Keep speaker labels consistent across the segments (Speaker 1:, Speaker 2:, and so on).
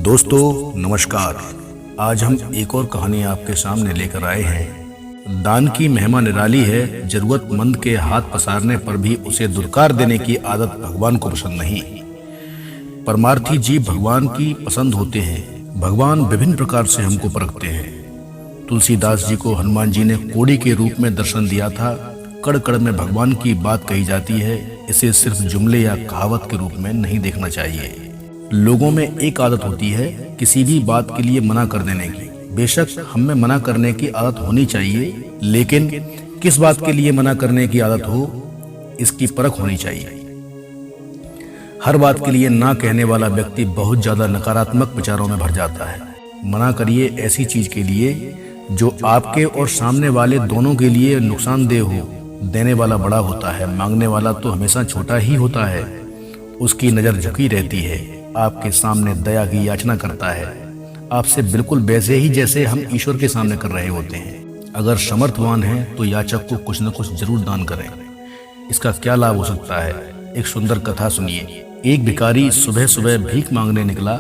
Speaker 1: दोस्तों नमस्कार। आज हम एक और कहानी आपके सामने लेकर आए हैं। दान की महिमा निराली है। जरूरतमंद के हाथ पसारने पर भी उसे दुत्कार देने की आदत भगवान को पसंद नहीं। परमार्थी जीव भगवान की पसंद होते हैं। भगवान विभिन्न प्रकार से हमको परखते हैं। तुलसीदास जी को हनुमान जी ने कोड़ी के रूप में दर्शन दिया था। कड़ कड़ में भगवान की बात कही जाती है। इसे सिर्फ जुमले या कहावत के रूप में नहीं देखना चाहिए। लोगों में एक आदत होती है किसी भी बात के लिए मना कर देने की। बेशक हम में मना करने की आदत होनी चाहिए, लेकिन किस बात के लिए मना करने की आदत हो, इसकी परख होनी चाहिए। हर बात के लिए ना कहने वाला व्यक्ति बहुत ज्यादा नकारात्मक विचारों में भर जाता है। मना करिए ऐसी चीज के लिए जो आपके और सामने वाले दोनों के लिए नुकसानदेह हो। देने वाला बड़ा होता है, मांगने वाला तो हमेशा छोटा ही होता है। उसकी नजर झुकी रहती है, आपके सामने दया की याचना करता है, आपसे बिल्कुल वैसे ही जैसे हम ईश्वर के सामने कर रहे होते हैं। अगर समर्थवान है तो याचक को कुछ न कुछ जरूर दान करें। इसका क्या लाभ हो सकता है, एक सुंदर कथा सुनिए। एक भिखारी सुबह सुबह भीख मांगने निकला।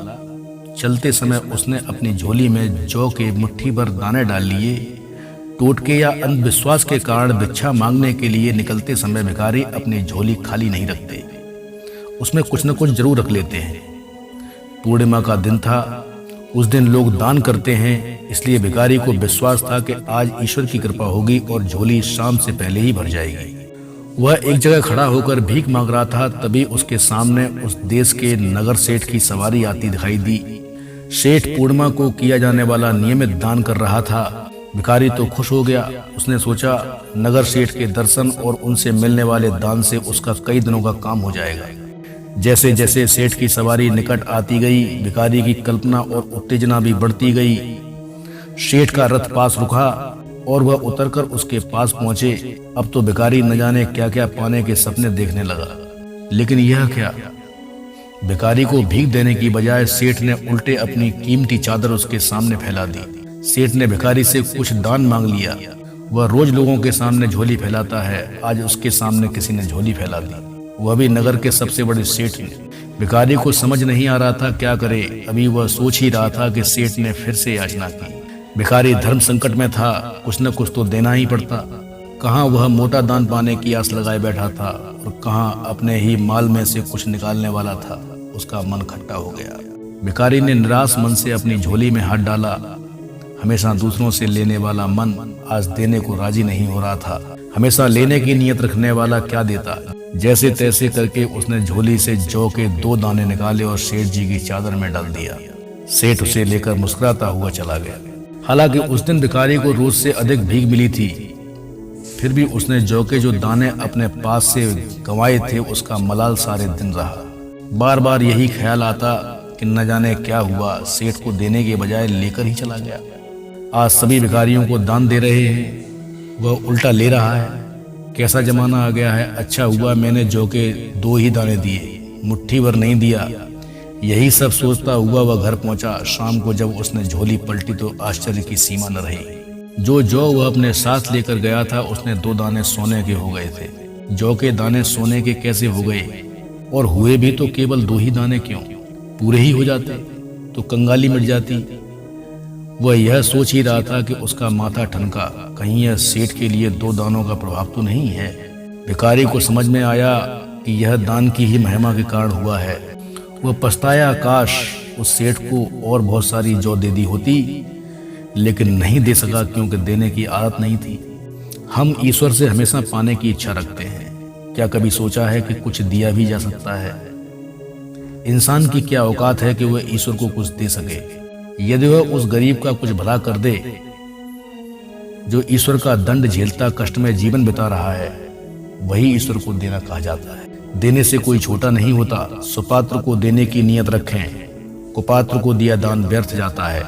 Speaker 1: चलते समय उसने अपनी झोली में जौ के मुट्ठी भर दाने डाल लिए। टोटके या अंधविश्वास के कारण भिक्षा मांगने के लिए निकलते समय भिखारी अपनी झोली खाली नहीं रखते, उसमें कुछ न कुछ जरूर रख लेते हैं। पूर्णिमा का दिन था। उस दिन लोग दान करते हैं, इसलिए भिखारी को विश्वास था कि आज ईश्वर की कृपा होगी और झोली शाम से पहले ही भर जाएगी। वह एक जगह खड़ा होकर भीख मांग रहा था। तभी उसके सामने उस देश के नगर सेठ की सवारी आती दिखाई दी। सेठ पूर्णिमा को किया जाने वाला नियमित दान कर रहा था। भिखारी तो खुश हो गया। उसने सोचा नगर सेठ के दर्शन और उनसे मिलने वाले दान से उसका कई दिनों का काम हो जाएगा। जैसे जैसे सेठ की सवारी निकट आती गई, भिखारी की कल्पना और उत्तेजना भी बढ़ती गई। सेठ का रथ पास रुका और वह उतरकर उसके पास पहुंचे। अब तो भिखारी न जाने क्या क्या पाने के सपने देखने लगा। लेकिन यह क्या, भिखारी को भीख देने की बजाय सेठ ने उल्टे अपनी कीमती चादर उसके सामने फैला दी। सेठ ने भिखारी से कुछ दान मांग लिया। वह रोज लोगों के सामने झोली फैलाता है, आज उसके सामने किसी ने झोली फैला दी, वह भी नगर के सबसे बड़े सेठ ने। भिखारी को समझ नहीं आ रहा था क्या करे। अभी वह सोच ही रहा था कि सेठ ने फिर से याचना की। भिखारी धर्म संकट में था, कुछ न कुछ तो देना ही पड़ता। कहाँ वह मोटा दान पाने की आस लगाए बैठा था और कहाँ अपने ही माल में से कुछ निकालने वाला था। उसका मन खट्टा हो गया। भिखारी ने निराश मन से अपनी झोली में हाथ डाला। हमेशा दूसरों से लेने वाला मन आज देने को राजी नहीं हो रहा था। हमेशा लेने की नियत रखने वाला क्या देता। जैसे तैसे करके उसने झोली से जौ के 2 दाने निकाले और सेठ जी की चादर में डाल दिया। सेठ उसे लेकर मुस्कुराता हुआ चला गया। हालांकि उस दिन भिखारी को रोज से अधिक भीख मिली थी, फिर भी उसने जौ के जो दाने अपने पास से गंवाए थे उसका मलाल सारे दिन रहा। बार बार यही ख्याल आता कि न जाने क्या हुआ, सेठ को देने के बजाय लेकर ही चला गया। आज सभी भिखारियों को दान दे रहे हैं, वह उल्टा ले रहा है। कैसा जमाना आ गया है। अच्छा हुआ मैंने जौ के 2 ही दाने दिए, मुट्ठी भर नहीं दिया। यही सब सोचता हुआ वह घर पहुंचा। शाम को जब उसने झोली पलटी तो आश्चर्य की सीमा न रही। जो जौ वह अपने साथ लेकर गया था उसने 2 दाने सोने के हो गए थे। जौ के दाने सोने के कैसे हो गए, और हुए भी तो केवल 2 ही दाने क्यों, पूरे ही हो जाते तो कंगाली मिट जाती। वह यह सोच ही रहा था कि उसका माथा ठनका, कहीं यह सेठ के लिए 2 दानों का प्रभाव तो नहीं है। भिखारी को समझ में आया कि यह दान की ही महिमा के कारण हुआ है। वह पछताया, काश उस सेठ को और बहुत सारी जौ दे दी होती, लेकिन नहीं दे सका क्योंकि देने की आदत नहीं थी। हम ईश्वर से हमेशा पाने की इच्छा रखते हैं। क्या कभी सोचा है कि कुछ दिया भी जा सकता है? इंसान की क्या औकात है कि वह ईश्वर को कुछ दे सके। यदि वह उस गरीब का कुछ भला कर दे जो ईश्वर का दंड झेलता कष्ट में जीवन बिता रहा है, वही ईश्वर को देना कहा जाता है। देने से कोई छोटा नहीं होता। सुपात्र को देने की नियत रखें, कुपात्र को दिया दान व्यर्थ जाता है।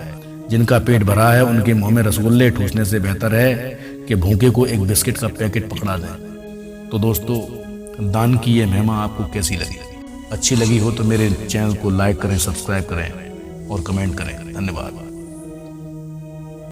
Speaker 1: जिनका पेट भरा है उनके मुंह में रसगुल्ले ठूसने से बेहतर है कि भूखे को एक बिस्किट का पैकेट पकड़ा दें। तो दोस्तों, दान की ये महिमा आपको कैसी लगी? अच्छी लगी हो तो मेरे चैनल को लाइक करें, सब्सक्राइब करें और कमेंट करें। धन्यवाद।